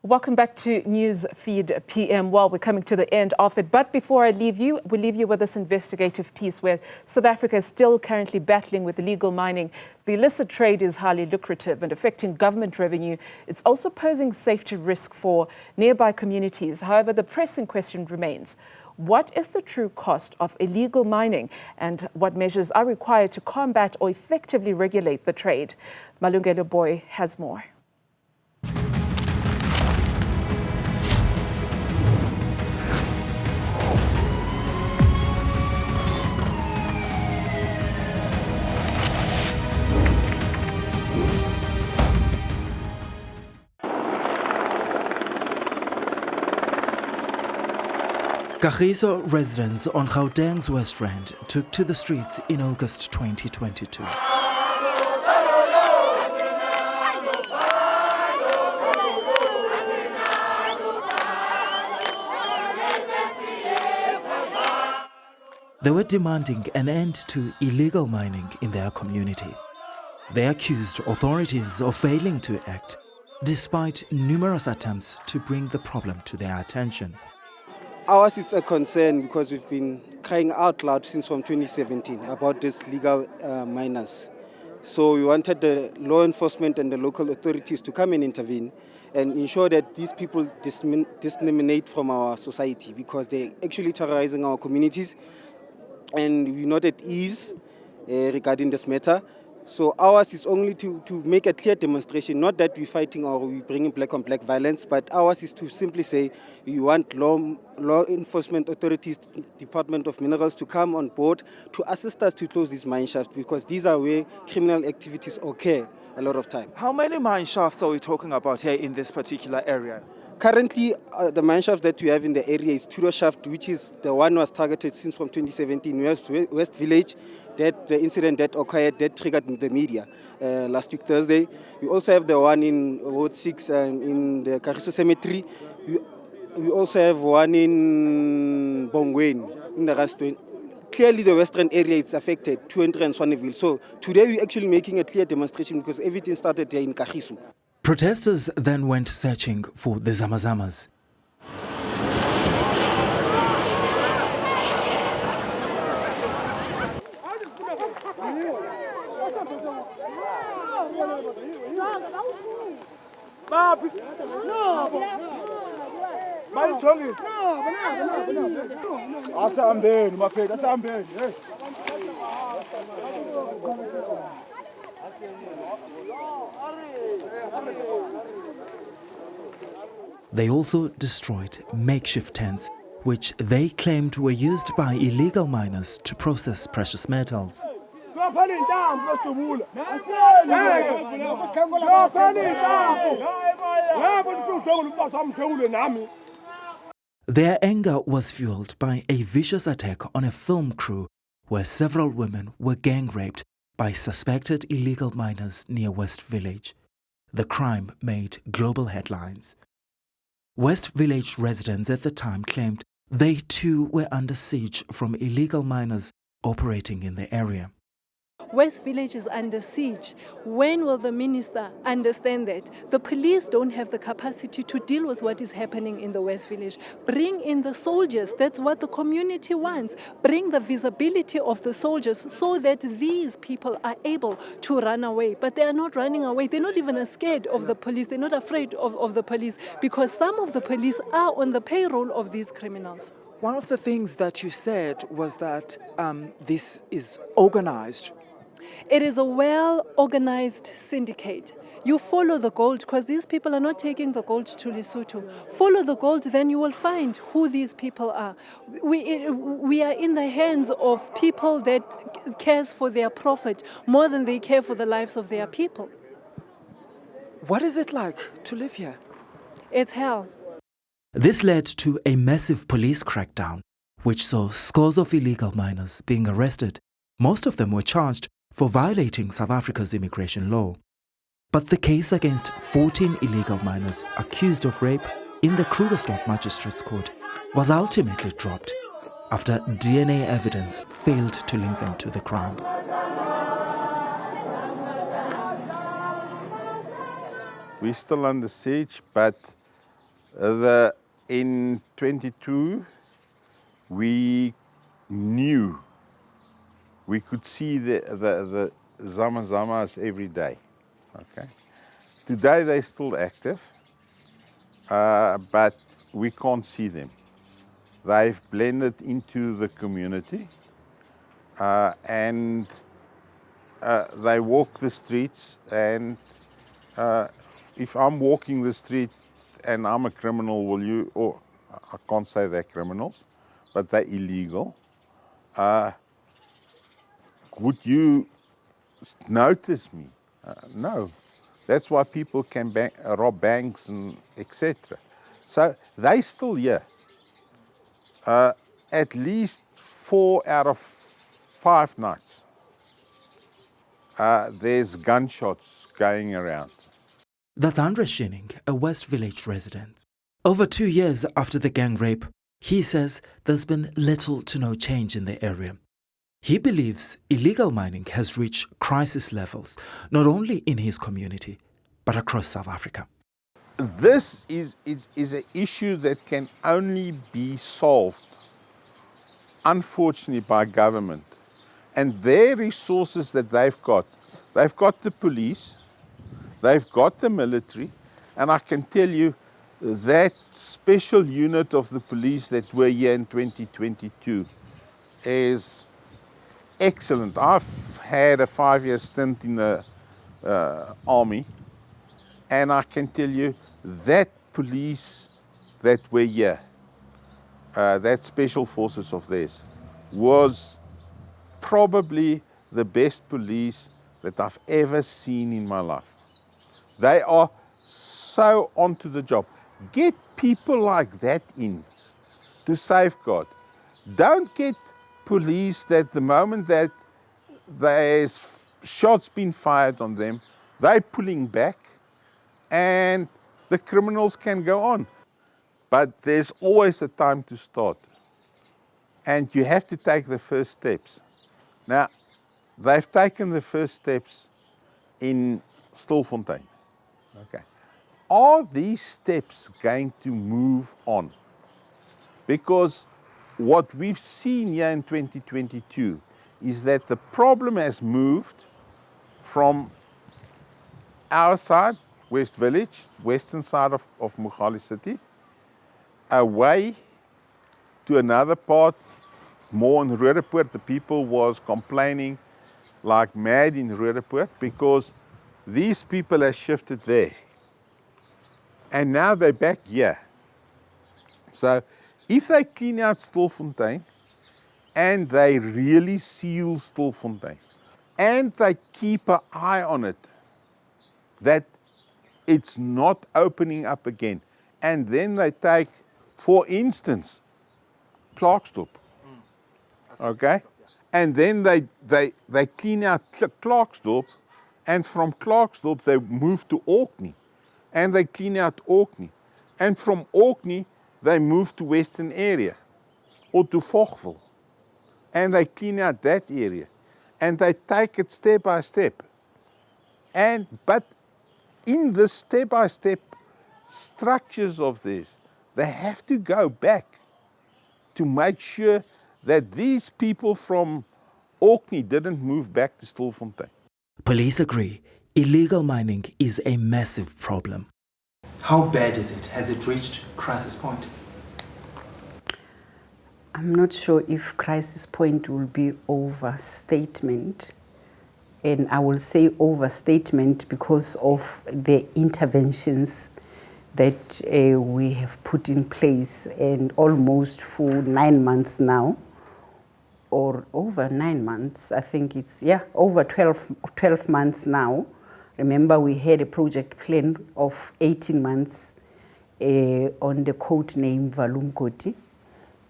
Welcome back to News Feed PM. Well, we're coming to the end of it. But before I leave you, we leave you with this investigative piece where South Africa is still currently battling with illegal mining. The illicit trade is highly lucrative and affecting government revenue. It's also posing safety risk for nearby communities. However, the pressing question remains. What is the true cost of illegal mining and what measures are required to combat or effectively regulate the trade? Malungelo Booi has more. Kagiso residents on Gauteng's West Rand took to the streets in August 2022. They were demanding an end to illegal mining in their community. They accused authorities of failing to act, despite numerous attempts to bring the problem to their attention. Ours is a concern because we've been crying out loud since from 2017 about these legal miners. So we wanted the law enforcement and the local authorities to come and intervene and ensure that these people disseminate from our society because they're actually terrorizing our communities and we're not at ease regarding this matter. So ours is only to make a clear demonstration, not that we're fighting or we're bringing black on black violence, but ours is to simply say we want law enforcement authorities, Department of Minerals to come on board to assist us to close these mine shafts because these are where criminal activities occur a lot of time. How many mine shafts are we talking about here in this particular area? Currently, the mine shaft that we have in the area is Tudo shaft, which is the one was targeted since from 2017, West Village. That the incident that occurred that triggered the media last week Thursday. We also have the one in Ward 6 in the Kagiso Cemetery. We also have one in Bongweni in the Rastwen. Clearly the western area is affected, Tuentre and Swaneville. So today we're actually making a clear demonstration because everything started here in Kagiso. Protesters then went searching for the Zamazamas. They also destroyed makeshift tents, which they claimed were used by illegal miners to process precious metals. Their anger was fueled by a vicious attack on a film crew where several women were gang raped by suspected illegal miners near West Village. The crime made global headlines. West Village residents at the time claimed they too were under siege from illegal miners operating in the area. West Village is under siege. When will the minister understand that? The police don't have the capacity to deal with what is happening in the West Village. Bring in the soldiers. That's what the community wants. Bring the visibility of the soldiers so that these people are able to run away. But they are not running away. They're not even scared of the police. They're not afraid of the police because some of the police are on the payroll of these criminals. One of the things that you said was that this is organized. It is a well-organized syndicate. You follow the gold because these people are not taking the gold to Lesotho. Follow the gold, then you will find who these people are. We are in the hands of people that cares for their profit more than they care for the lives of their people. What is it like to live here? It's hell. This led to a massive police crackdown, which saw scores of illegal miners being arrested. Most of them were charged for violating South Africa's immigration law. But the case against 14 illegal miners accused of rape in the Krugersdorp Magistrates Court was ultimately dropped after DNA evidence failed to link them to the crime. We're still under siege, but In 22, we knew, we could see the Zama-Zamas every day. Okay. Today they're still active, but we can't see them. They've blended into the community and they walk the streets, and if I'm walking the street and I'm a criminal, will you, or I can't say they're criminals, but they're illegal, would you notice me? No. That's why people can rob banks and etc. So they still here. At least 4 out of 5 nights, there's gunshots going around. That's Andre Schinning, a West Village resident. Over 2 years after the gang rape, he says there's been little to no change in the area. He believes illegal mining has reached crisis levels, not only in his community, but across South Africa. This is an issue that can only be solved, unfortunately, by government and their resources that they've got. They've got the police, they've got the military, and I can tell you that special unit of the police that were here in 2022 is excellent. I've had a 5-year stint in the army, and I can tell you that police that were here, that special forces of theirs, was probably the best police that I've ever seen in my life. They are so onto the job. Get people like that in to safeguard. Don't get police that the moment that there's shots been fired on them, they're pulling back and the criminals can go on. But there's always a time to start. And you have to take the first steps. Now, they've taken the first steps in Stilfontein. Okay. Are these steps going to move on? Because what we've seen here in 2022 is that the problem has moved from our side, West Village, western side of Mogale City, away to another part, more in Roodepoort. The people was complaining like mad in Roodepoort because these people have shifted there. And now they're back here. So if they clean out Stilfontein and they really seal Stilfontein and they keep an eye on it, that it's not opening up again. And then they take, for instance, Clarksdorp. Okay? And then they clean out Clarksdorp, and from Clarksdorp they move to Orkney. And they clean out Orkney. And from Orkney they move to Western area or to Vogtville. And they clean out that area. And they take it step by step. But in the step-by-step structures of this, they have to go back to make sure that these people from Orkney didn't move back to Stilfontein. Police agree illegal mining is a massive problem. How bad is it? Has it reached crisis point? I'm not sure if crisis point will be overstatement. And I will say overstatement because of the interventions that we have put in place, and almost for 9 months now, or over 9 months, I think it's, over 12 months now. Remember, we had a project plan of 18 months on the code name Valumkoti.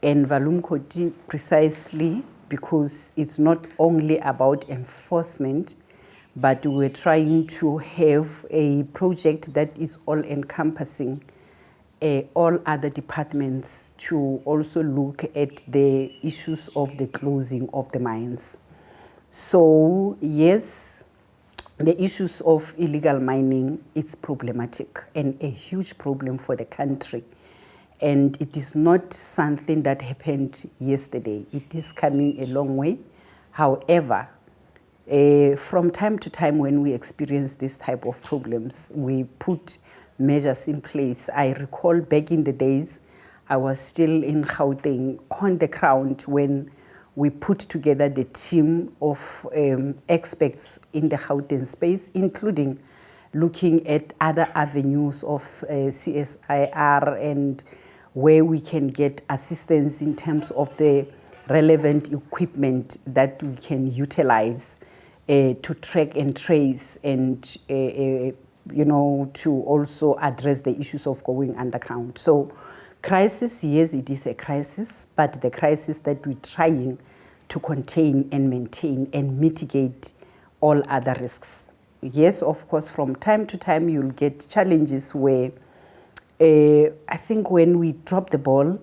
And Valumkoti precisely because it's not only about enforcement, but we're trying to have a project that is all-encompassing all other departments to also look at the issues of the closing of the mines. So yes, the issues of illegal mining, it's problematic and a huge problem for the country. And it is not something that happened yesterday. It is coming a long way. However, from time to time when we experience this type of problems, we put measures in place. I recall back in the days, I was still in Gauteng on the ground when we put together the team of experts in the Gauteng space, including looking at other avenues of CSIR and where we can get assistance in terms of the relevant equipment that we can utilize to track and trace and to also address the issues of going underground. So crisis, yes, it is a crisis, but the crisis that we're trying to contain and maintain and mitigate all other risks. Yes, of course, from time to time you'll get challenges where I think when we drop the ball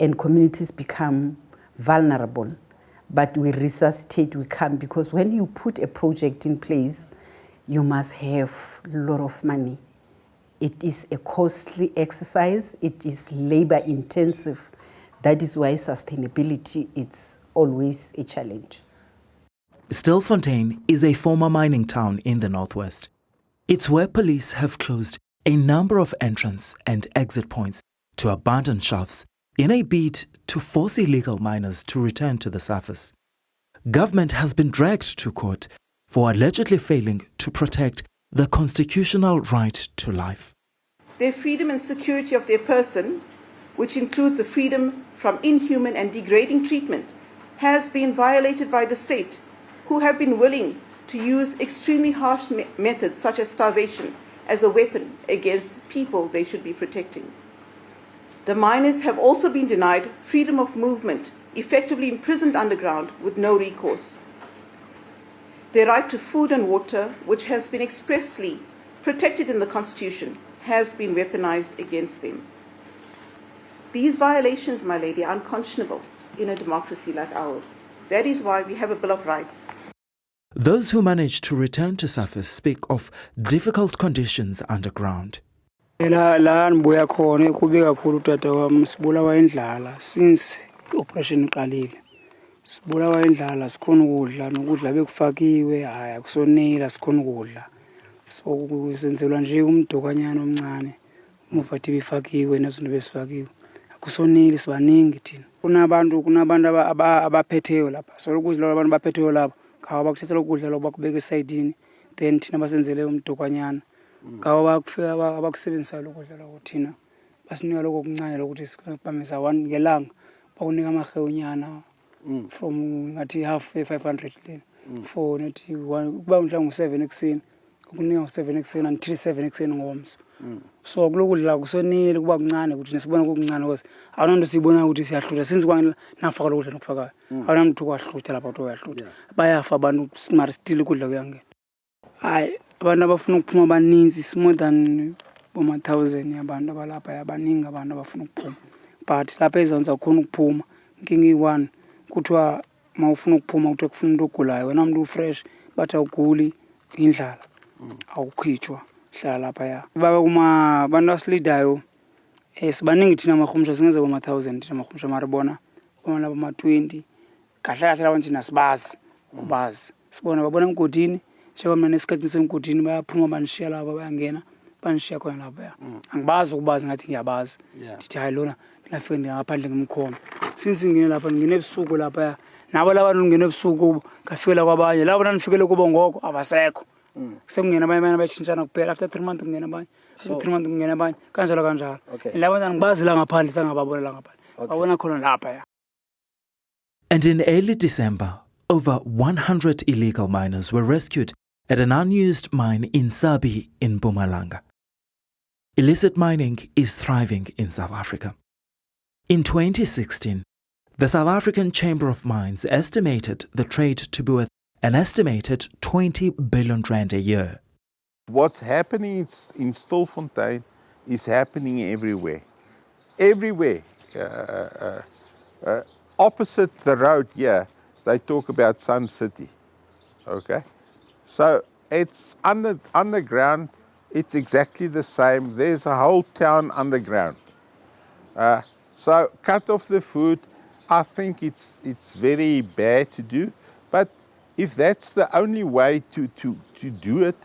and communities become vulnerable, but we resuscitate, we come, because when you put a project in place, you must have a lot of money. It is a costly exercise, it is labor intensive. That is why sustainability is always a challenge. Stilfontein is a former mining town in the northwest. It's where police have closed a number of entrance and exit points to abandoned shafts in a bid to force illegal miners to return to the surface. Government has been dragged to court for allegedly failing to protect the constitutional right to life. Their freedom and security of their person, which includes the freedom from inhuman and degrading treatment, has been violated by the state, who have been willing to use extremely harsh methods such as starvation as a weapon against people they should be protecting. The miners have also been denied freedom of movement, effectively imprisoned underground with no recourse. Their right to food and water, which has been expressly protected in the Constitution, has been weaponized against them. These violations, my lady, are unconscionable in a democracy like ours. That is why we have a Bill of Rights. Those who manage to return to surface speak of difficult conditions underground. La ndibuya khona kubi kakhulu utata wam sibulawa indlala since operation iqalile. Sibulawa indlala sikhona ukudla nokudla bekufakiwe hayi akusonela sikhona ukudla. So kusenzelwa nje umdokanyana omncane umufathi bifakiwe nezinto besifakiwe. Akusoneli sibaningi thina. Kunabantu abaphetheyo lapha. So ukudla abantu baphetheyo lapha ngawo bakuthathela ukudla lokho bakubeka esayidini then thina basenzele umdokanyana. Ngawo bakufika abakusebenzisa lokudla lokho thina basinika lokho okuncane lokuthi sikubamisa 1 ngelanga bakunika amahewunyana from ngathi half 500 then for nathi kuba mhlawumbe 7 ekseni ukunika 7 ekseni until 7 ekseni ngomso. So kulokudla kusonile kuba kuncane ukuthi nesibona kukuncane because awunanto sibona ukuthi siyahlutha since kwanga nafaka lokudla nokufaka awunamntu kwahlutha lapha ukuthi uyahlutha bayafa abantu smart still ukudla kuyangena. Hayi abantu abafuna ukuphuma abaninzi is more than 1000 yabantu abalapha abaningi abantu abafuna ukuphuma but lapha ezanza khona ukuphuma inkinga i1 kuthiwa mawufuna ukuphuma ukuthi kufuna umuntu ogulayo wena umuntu fresh bathi awuguli indlala awukhitshwa hlala lapha ya baba kuma abantu asilidayo sibaningi thina amahumsha singeze kwa 1000 thina amahumsha maribona bona laba ma 20 kahle kahle abantu thina sibazi kubazi sibona babona emgodini njengoba mina nesikhathi semgodini bayaphuma banishiya laba bayangena banishiya khona lapha ya angibazi ukubazi ngathi ngiyabazi ndithi hayi lona ngafike ngaphandle ngimkhoma since ngine lapha ngine ebusuku lapha ya nabo laba ngine ebusuku ngafika kwabanye labo nanifikele kubo ngoko abasekho sekungena abanye bayashintshana kuphela after 3 months kungena abanye after 3 months kungena abanye kanjalo labo ngibazi la ngaphandle sangababona la ngaphandle babona khona lapha ya. And in early December, over 100 illegal miners were rescued at an unused mine in Sabi in Mpumalanga. Illicit mining is thriving in South Africa. In 2016, the South African Chamber of Mines estimated the trade to be worth an estimated 20 billion rand a year. What's happening in Stilfontein is happening everywhere. Everywhere. Opposite the road here, they talk about Sun City. Okay? So, It's underground. It's exactly the same. There's a whole town underground. So cut off the food, I think it's very bad to do. But if that's the only way to do it,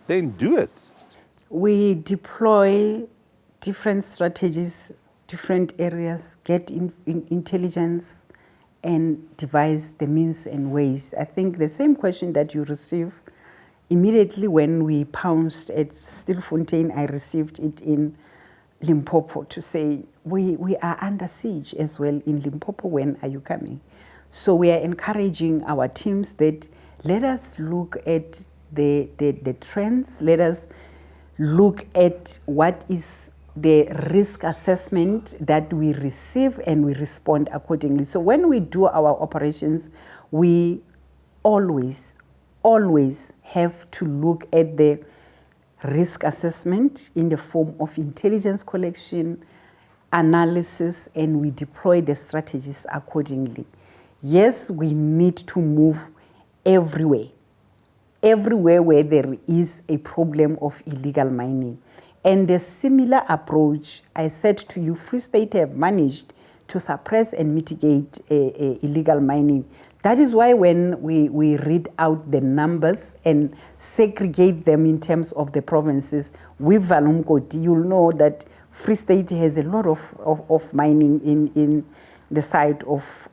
then do it. We deploy different strategies, different areas, get intelligence, and devise the means and ways. I think the same question that you receive immediately when we pounced at Stilfontein, I received it in Limpopo to say, we are under siege as well in Limpopo, when are you coming? So we are encouraging our teams that let us look at the trends, let us look at what is the risk assessment that we receive, and we respond accordingly. So when we do our operations, we always have to look at the risk assessment in the form of intelligence collection, analysis, and we deploy the strategies accordingly. Yes, we need to move everywhere where there is a problem of illegal mining. And the similar approach, I said to you, Free State have managed to suppress and mitigate illegal mining. That is why when we read out the numbers and segregate them in terms of the provinces, with Malungelo, you'll know that Free State has a lot of mining in the side of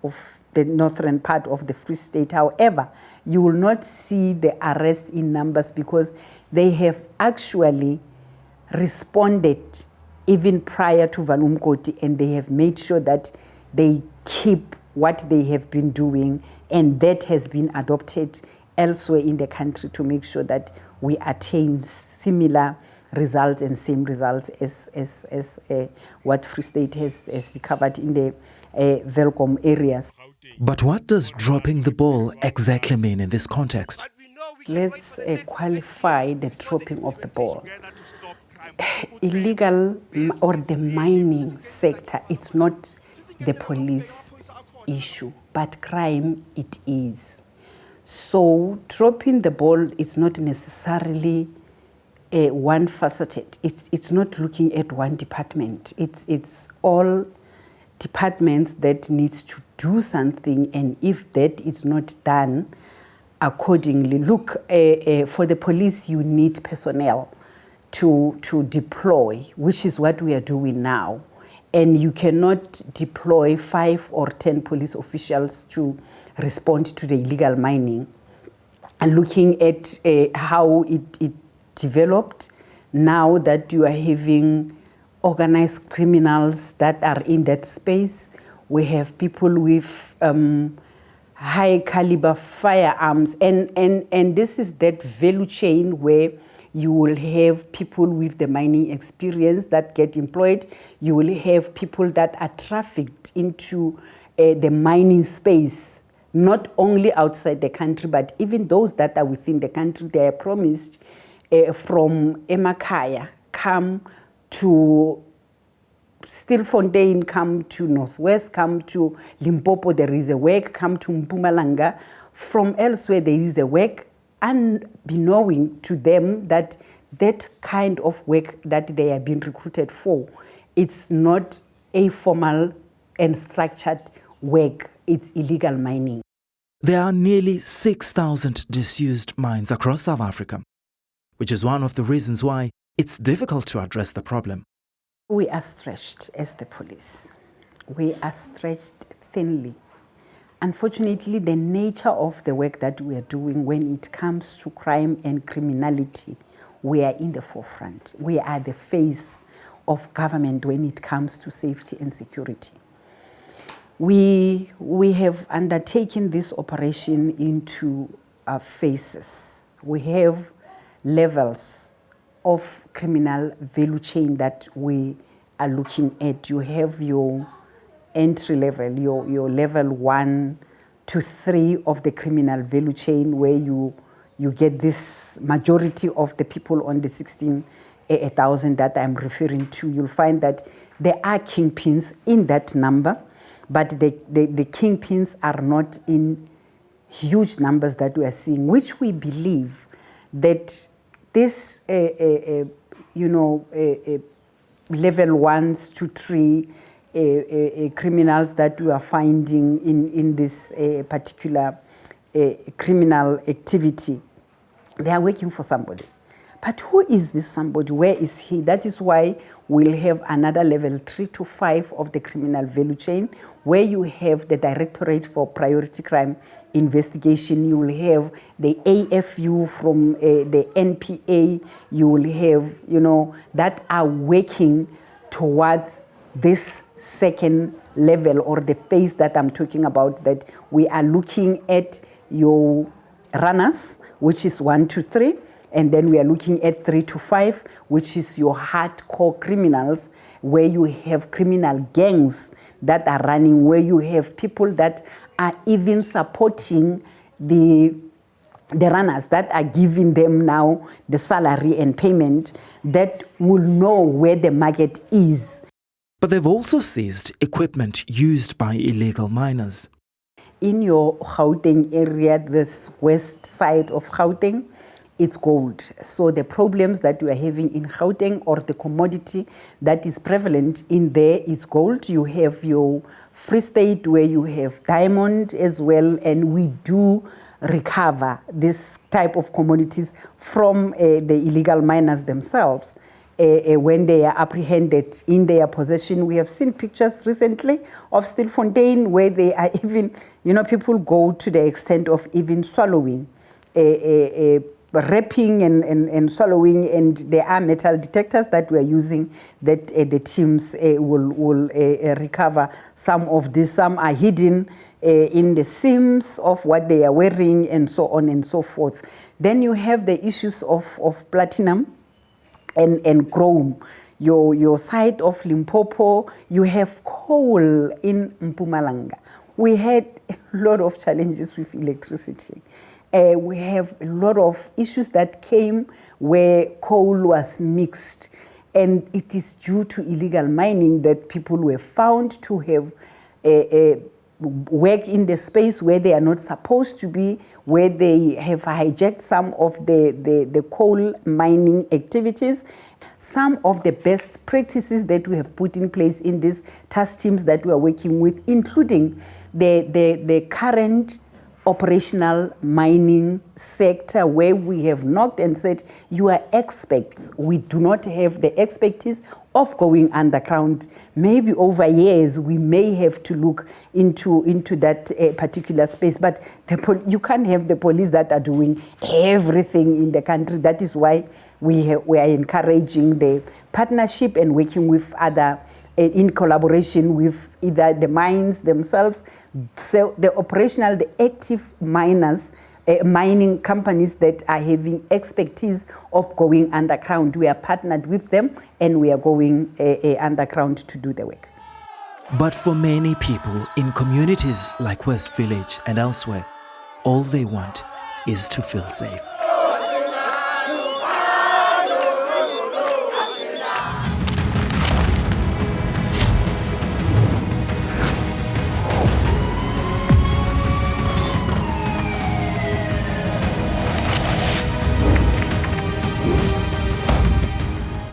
the northern part of the Free State. However, you will not see the arrest in numbers because they have actually responded even prior to Malungelo, and they have made sure that they keep what they have been doing, and that has been adopted elsewhere in the country to make sure that we attain similar results and same results as what Free State has covered in the Velcom areas. But what does dropping the ball exactly mean in this context? Let's qualify the dropping of the ball. Illegal or the mining sector, it's not the police issue, but crime it is. So dropping the ball is not necessarily one-faceted. It's not looking at one department. It's all departments that needs to do something, and if that is not done accordingly, look, for the police you need personnel to deploy, which is what we are doing now. And you cannot deploy 5 or 10 police officials to respond to the illegal mining. And looking at how it developed, now that you are having organized criminals that are in that space, we have people with high caliber firearms, and this is that value chain where you will have people with the mining experience that get employed. You will have people that are trafficked into the mining space, not only outside the country, but even those that are within the country. They are promised from Emakaya, come to Stilfontein, come to Northwest, come to Limpopo, there is a work, come to Mpumalanga. From elsewhere, there is a work, unbeknown to them that that kind of work that they are being recruited for, it's not a formal and structured work, it's illegal mining. There are nearly 6,000 disused mines across South Africa, which is one of the reasons why it's difficult to address the problem. We are stretched as the police. We are stretched thinly. Unfortunately, the nature of the work that we are doing when it comes to crime and criminality, we are in the forefront. We are the face of government when it comes to safety and security. We have undertaken this operation into phases. We have levels of criminal value chain that we are looking at. You have your entry level, your level 1 to 3 of the criminal value chain, where you get this majority of the people on the 16,000 that I'm referring to. You'll find that there are kingpins in that number, but the kingpins are not in huge numbers that we are seeing, which we believe that this, level 1 to 3 criminals that we are finding in this particular criminal activity, they are working for somebody. But who is this somebody? Where is he? That is why we'll have another level 3 to 5 of the criminal value chain, where you have the Directorate for Priority Crime Investigation, you will have the AFU from the NPA, you will have, that are working towards this second level, or the phase that I'm talking about, that we are looking at your runners, which is 1 to 3, and then we are looking at 3 to 5, which is your hardcore criminals, where you have criminal gangs that are running, where you have people that are even supporting the runners, that are giving them now the salary and payment, that will know where the market is. But they've also seized equipment used by illegal miners. In your Gauteng area, this west side of Gauteng, it's gold. So the problems that we are having in Gauteng, or the commodity that is prevalent in there, is gold. You have your Free State, where you have diamond as well, and we do recover this type of commodities from the illegal miners themselves. When they are apprehended in their possession. We have seen pictures recently of Stilfontein, where they are even, people go to the extent of even swallowing, wrapping and swallowing, and there are metal detectors that we are using that the teams will recover some of this. Some are hidden in the seams of what they are wearing, and so on and so forth. Then you have the issues of platinum and chrome. Your side of Limpopo, you have coal in Mpumalanga. We had a lot of challenges with electricity. We have a lot of issues that came where coal was mixed, and it is due to illegal mining that people were found to have work in the space where they are not supposed to be, where they have hijacked some of the coal mining activities. Some of the best practices that we have put in place in these task teams that we are working with, including the current operational mining sector, where we have knocked and said, you are experts. We do not have the expertise of going underground. Maybe over years, we may have to look into that particular space, but you can't have the police that are doing everything in the country. That is why we are encouraging the partnership and working with other, in collaboration with either the mines themselves, so the operational, the active miners, mining companies that are having expertise of going underground. We are partnered with them, and we are going underground to do the work. But for many people in communities like West Village and elsewhere, all they want is to feel safe.